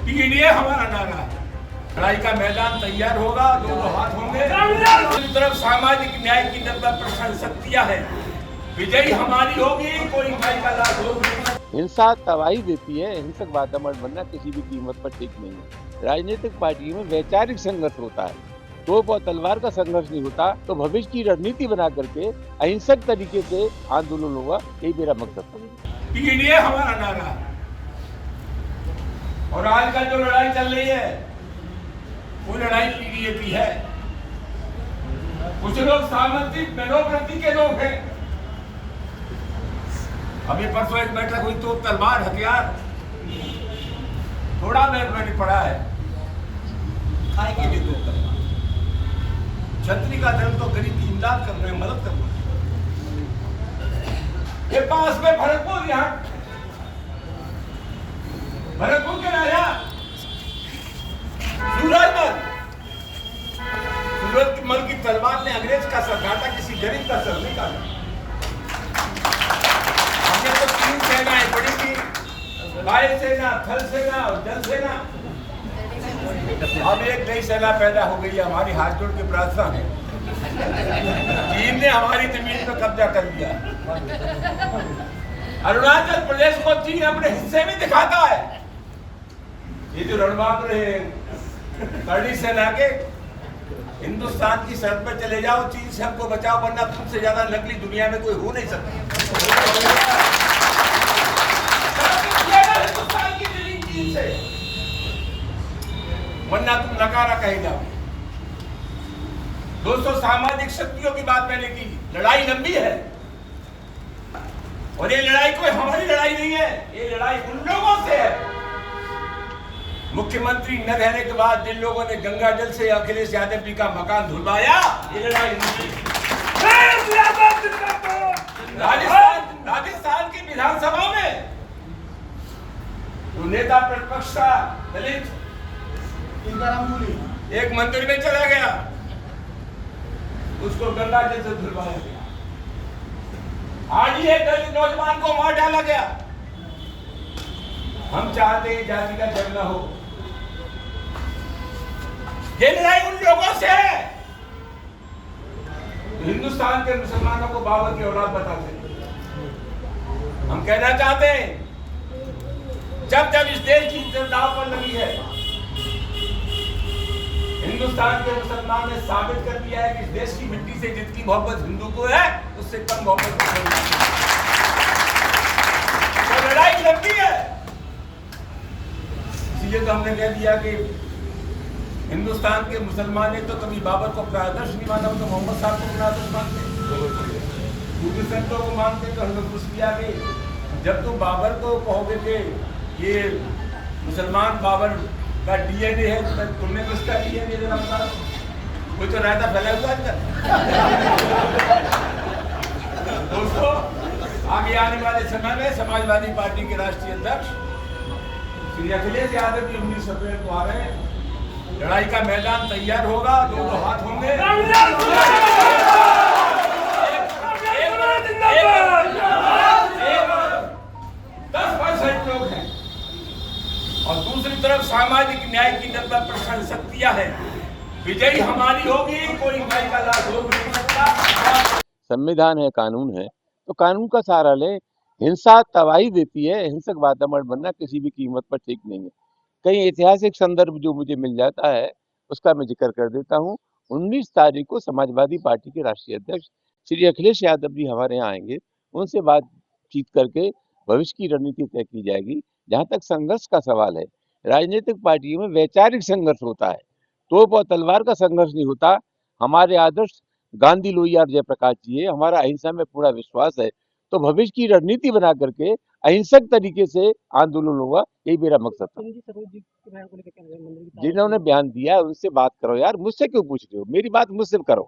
PDA हमारा नारा है। लड़ाई का मैदान तैयार होगा, दोनों हाथ होंगे। दूसरी तरफ सामाजिक न्याय की 90% शक्तियां है। विजयी हमारी होगी, कोई भाई का लाभ होगी। हिंसा तबाही देती है, हिंसक वातावरण बनना किसी भी कीमत पर ठीक नहीं है। राजनीतिक पार्टियों में वैचारिक संघर्ष होता है, तोप और तलवार का संघर्ष नहीं होता। तो भविष्य की रणनीति बना करके अहिंसक तरीके से आंदोलन होगा, यही मेरा मकसद है। पीडीए हमारा नारा है। और आजकल जो लड़ाई चल रही है वो लड़ाई पीडीए की है। कुछ लोग सामंती मनोवृत्ति के लोग हैं। अभी परसों एक बैठक हुई तो तलवार हथियार थोड़ा मैंने पढ़ा है, खाए के लिए 2 तलवार। छतरी का दल तो गरीब की इमदाद कर रहे हैं, मदद कर रहे हैं। ये पास में भरतपुर, यहाँ भरतपुर के राजा सूरजमल की तलवार ने अंग्रेज का सर काटा, किसी गरीब का सर नहीं काटा। हमने तो 3 सेनाएं पड़ी थी, वायु सेना, थल सेना और जल सेना। अब एक नई सेना पैदा हो गई है, हमारी हाथ जोड़ के प्रार्थना है। चीन ने हमारी जमीन पर कब्जा कर लिया। अरुणाचल प्रदेश को चीन अपने हिस्से में दिखाता है। ये जो रणबांकुर है करनी सेना के, हिंदुस्तान की सरहद पर चले जाओ, चीन से हमको बचाओ, वरना तुमसे ज्यादा नकली दुनिया में कोई हो नहीं सकता। हिंदुस्तान की जमीन चीन से, वरना तुम नकारा कहे जाओ। दोस्तों, सामाजिक शक्तियों की बात मैंने की। लड़ाई लंबी है और ये लड़ाई कोई हमारी लड़ाई नहीं है, ये लड़ाई उन लोगों से है। मुख्यमंत्री न रहने के बाद जिन लोगों ने गंगा जल से अखिलेश यादव जी का मकान धुलवाया, ये लड़ाई राजस्थान की विधानसभा में जो नेता प्रतिपक्ष था दलित, एक मंदिर में चला गया, उसको गंगा जल से धुलवाया गया। आज ही एक दलित नौजवान को मार डाला गया। हम चाहते हैं जाति का जंग न हो। ये लड़ाई उन लोगों से है। हिंदुस्तान के मुसलमानों को बाबर की औलाद बताते हैं। हम कहना चाहते हैं, जब जब इस देश की इज्जत दांव पर लगी है, हिंदुस्तान के मुसलमान ने साबित कर दिया है कि इस देश की मिट्टी से जितनी मोहब्बत हिंदू को है, उससे कम मोहब्बत तो लड़ाई लंबी है। इसलिए तो हमने कह दिया कि हिंदुस्तान के मुसलमान ने तो कभी बाबर को अपना आदर्श नहीं माना, तो मोहम्मद साहब को अपना आदर्श मानते, दूसरे संतों को मानते। तो हमें कुछ किया कि जब तुम बाबर को कहोगे कि ये मुसलमान बाबर का डीएनए है, तो तुमने किसका डीएनए जरा बता। कोई तो रायता फैला हुआ है। दोस्तों, आगे आने वाले समय में समाजवादी पार्टी के राष्ट्रीय अध्यक्ष श्री अखिलेश यादव जी 19 अप्रैल को आ रहे हैं। लड़ाई का मैदान तैयार होगा, दोनों हाथ होंगे। 10% लोग हैं और दूसरी तरफ सामाजिक न्याय की 90% शक्तियां हैं। विजयी हमारी होगी, कोई भाई का लाभ हो नहीं सकता। संविधान है, कानून है, तो कानून का सहारा ले। हिंसा तबाही देती है, हिंसक वातावरण बनना किसी भी कीमत पर ठीक नहीं है। कई ऐतिहासिक संदर्भ जो मुझे मिल जाता है, उसका मैं जिक्र कर देता हूँ। 19 तारीख को समाजवादी पार्टी के राष्ट्रीय अध्यक्ष श्री अखिलेश यादव जी हमारे यहाँ आएंगे। उनसे बातचीत करके भविष्य की रणनीति तय की जाएगी। जहाँ तक संघर्ष का सवाल है, राजनीतिक पार्टियों में वैचारिक संघर्ष होता है, तोप और तलवार का संघर्ष नहीं होता। हमारे आदर्श गांधी, लोहिया और जयप्रकाश जी है। हमारा अहिंसा में पूरा विश्वास है। तो भविष्य की रणनीति बना करके अहिंसक तरीके से आंदोलन होगा, यही मेरा मकसद था। जिन्होंने बयान दिया उनसे बात करो यार, मुझसे क्यों पूछ रहे हो? मेरी बात मुझसे करो।